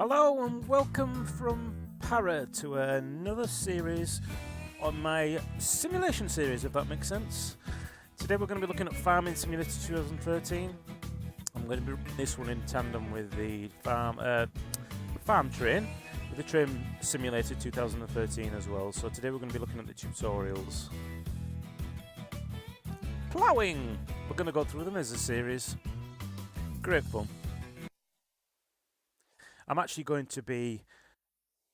Hello and welcome from Para to another series on my simulation series, if that makes sense. Today we're going to be looking at Farming Simulator 2013. I'm going to be running this one in tandem with the Farm Train, with the Train Simulator 2013 as well. So today we're going to be looking at the tutorials. Ploughing! We're going to go through them as a series. Great fun. I'm actually going to be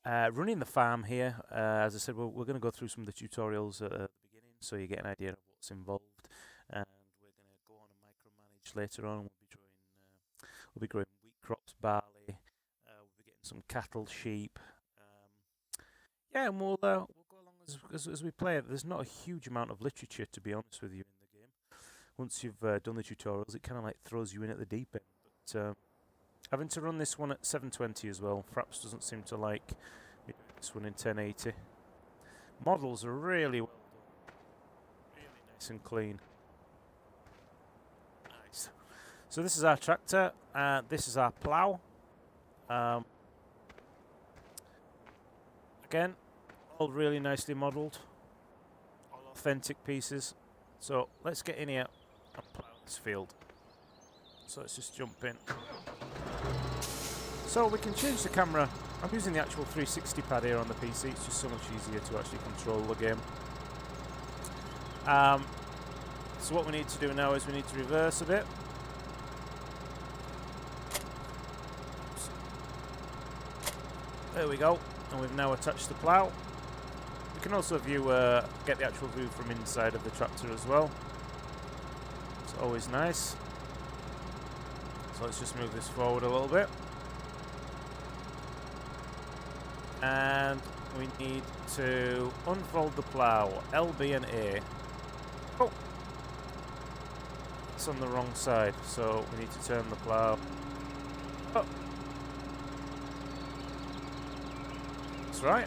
running the farm here. As I said, we're going to go through some of the tutorials at the beginning so you get an idea of what's involved. And we're going to go on and micromanage later on. We'll be growing wheat crops, barley. We'll be getting some cattle, sheep. Yeah, and we'll go along as we play it. There's not a huge amount of literature, to be honest with you, in the game. Once you've done the tutorials, it kind of like throws you in at the deep end. But having to run this one at 720 as well. Fraps doesn't seem to like me doing this one in 1080. Models are really well done. Really nice and clean. Nice. So this is our tractor. This is our plough. Again, all really nicely modelled. All authentic pieces. So let's get in here and plough this field. So let's just jump in. So we can change the camera. I'm using the actual 360 pad here on the PC. It's just so much easier to actually control the game. So what we need to do now is we need to reverse a bit. Oops. There we go. And we've now attached the plough. We can also get the actual view from inside of the tractor as well. It's always nice. So let's just move this forward a little bit. And we need to unfold the plough, L, B and A. Oh! It's on the wrong side, so we need to turn the plough. Oh! That's right.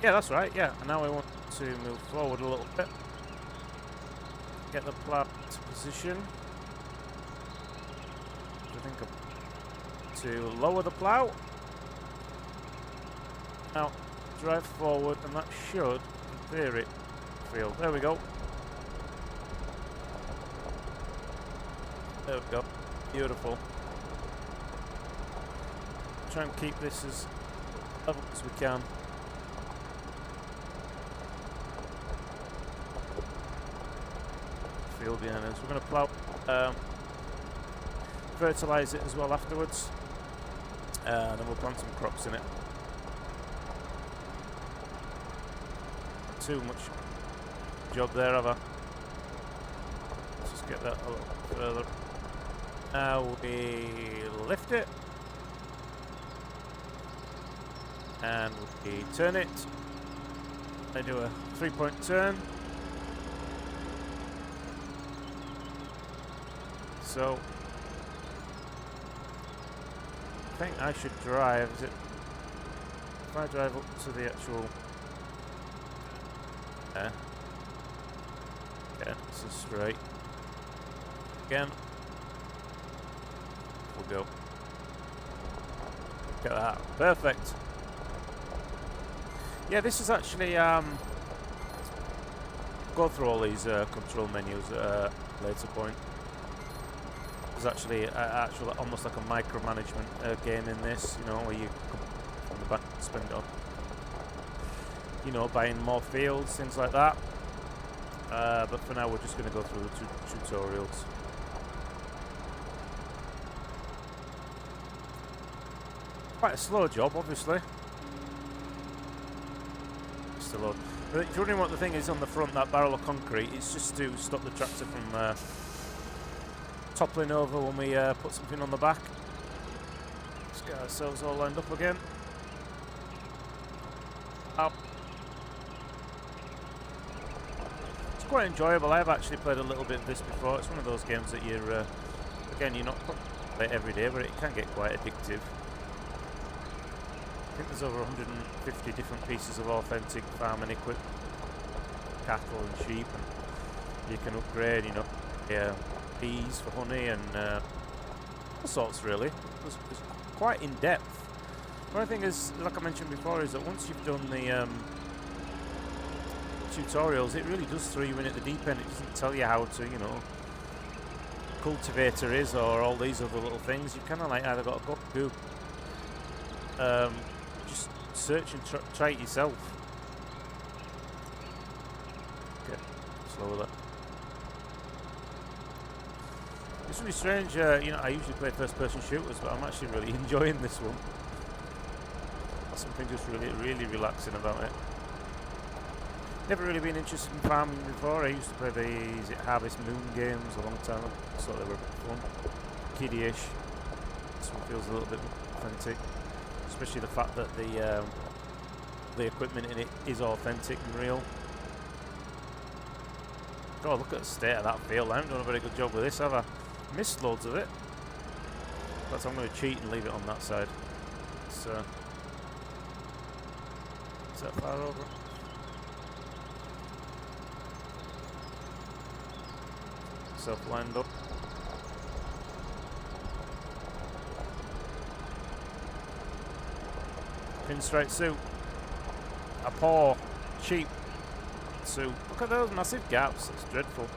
Yeah, that's right, yeah. And now we want to move forward a little bit. Get the plough to position. I think to lower the plough. Now drive forward, and that should, in theory, field. There we go. There we go. Beautiful. Try and keep this as level as we can. Field behind us. We're going to plough. Fertilise it as well afterwards, and then we'll plant some crops in it. Not too much job there, have I? Let's just get that a little further. Now we lift it, and we turn it. I do a 3-point turn. So I think I should drive, is it? If I drive up to the actual... Yeah, this is straight. Again. We'll go. Look at that. Perfect. Yeah, this is actually... go through all these control menus at a later point. There's actually almost like a micromanagement game in this, you know, where you come from the back and spend it on, you know, buying more fields, things like that. But for now, we're just going to go through the tutorials. Quite a slow job, obviously. Just a load. But if you're wondering what the thing is on the front, that barrel of concrete, it's just to stop the tractor from toppling over when we put something on the back. Let's get ourselves all lined up again. Up. It's quite enjoyable. I've actually played a little bit of this before. It's one of those games that you're, again, you're not playing every day, but it can get quite addictive. I think there's over 150 different pieces of authentic farming equipment, cattle and sheep, and you can upgrade, you know, bees for honey and all sorts really. It's quite in depth. The only thing is, like I mentioned before, is that once you've done the tutorials, it really does throw you in at the deep end. It doesn't tell you how to, you know, cultivator is or all these other little things. You've kind of like either got to go just search and try it yourself. Okay, slow with that. It's really strange, you know, I usually play first-person shooters, but I'm actually really enjoying this one. There's something just really relaxing about it. Never really been interested in farming before. I used to play the Harvest Moon games a long time ago. I thought they were a bit fun. Kiddie-ish. This one feels a little bit authentic. Especially the fact that the equipment in it is authentic and real. God, look at the state of that field. I haven't done a very good job with this, have I? Missed loads of it. But I'm going to cheat and leave it on that side. So, is that far over? Self-lined up. Pinstripe suit. A poor, cheap suit. Look at those massive gaps. It's dreadful.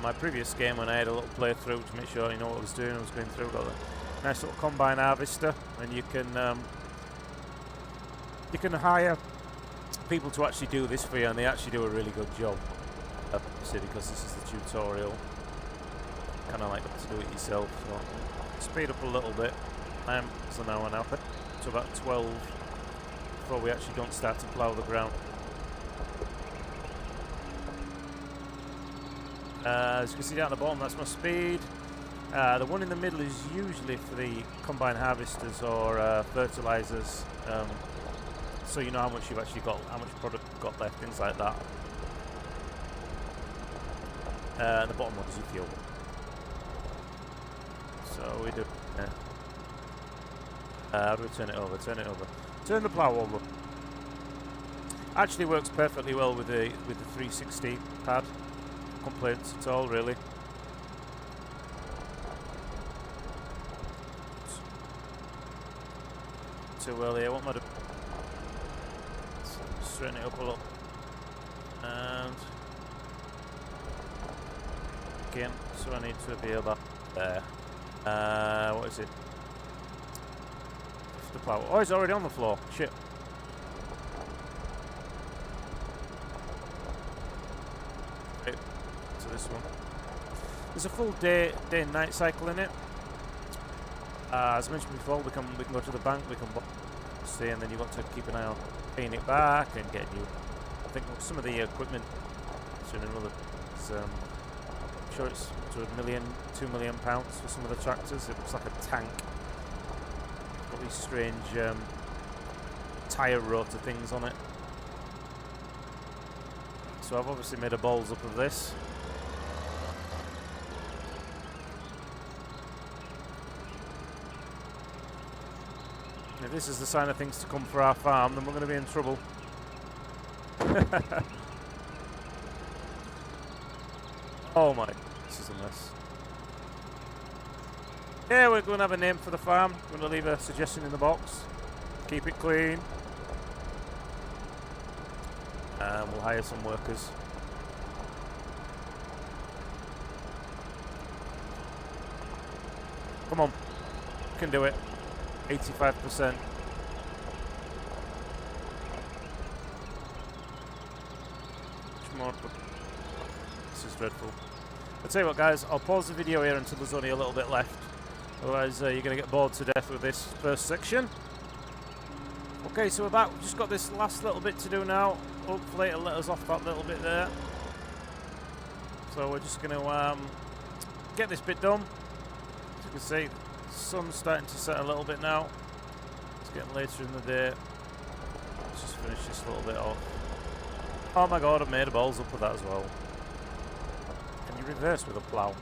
My previous game, when I had a little playthrough to make sure you know what I was doing, I was going through, got a nice little combine harvester, and you can hire people to actually do this for you, and they actually do a really good job. Obviously, because this is the tutorial, kind of like to do it yourself. So speed up a little bit. So now we're now to about 12 before we actually don't start to plough the ground. As you can see down at the bottom, that's my speed. The one in the middle is usually for the combine harvesters or fertilizers, so you know how much you've actually got, how much product you've got left, things like that. The bottom one is your fuel. So we do. How do we turn it over? Turn it over. Turn the plough over. Actually works perfectly well with the 360 pad. Complaints at all, really. Too early. I want my straighten it up a little, and again. So I need to be about there. What is it? The plough. Oh, it's already on the floor. Shit. This one. There's a full day and night cycle in it. As I mentioned before, we can go to the bank, we can stay, and then you've got to keep an eye on paying it back and getting new. I think some of the equipment is in another. I'm sure it's to £1 million, £2 million for some of the tractors. It looks like a tank. Got these strange tyre rotor things on it. So I've obviously made a balls up of this. If this is the sign of things to come for our farm, then we're going to be in trouble. Oh my, this is a mess. Yeah, we're going to have a name for the farm. We're going to leave a suggestion in the box. Keep it clean. And we'll hire some workers. Come on, you can do it. 85%. More. This is dreadful. I'll tell you what, guys, I'll pause the video here until there's only a little bit left. Otherwise, you're going to get bored to death with this first section. Okay, so we're back. We've just got this last little bit to do now. Hopefully it'll let us off that little bit there. So we're just going to get this bit done. As you can see, the sun's starting to set a little bit now. It's getting later in the day. Let's just finish this little bit off. Oh my god, I've made a balls up with that as well. Can you reverse with a plough?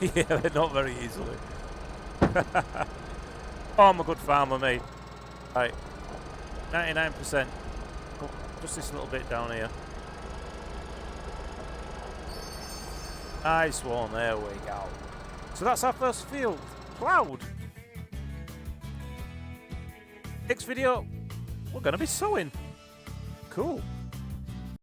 Yeah, they're not very easily. Oh, I'm a good farmer, mate. Right, 99%. Oh, just this little bit down here. Nice one, there we go. So that's our first field, ploughed. Next video, we're going to be sowing. Cool.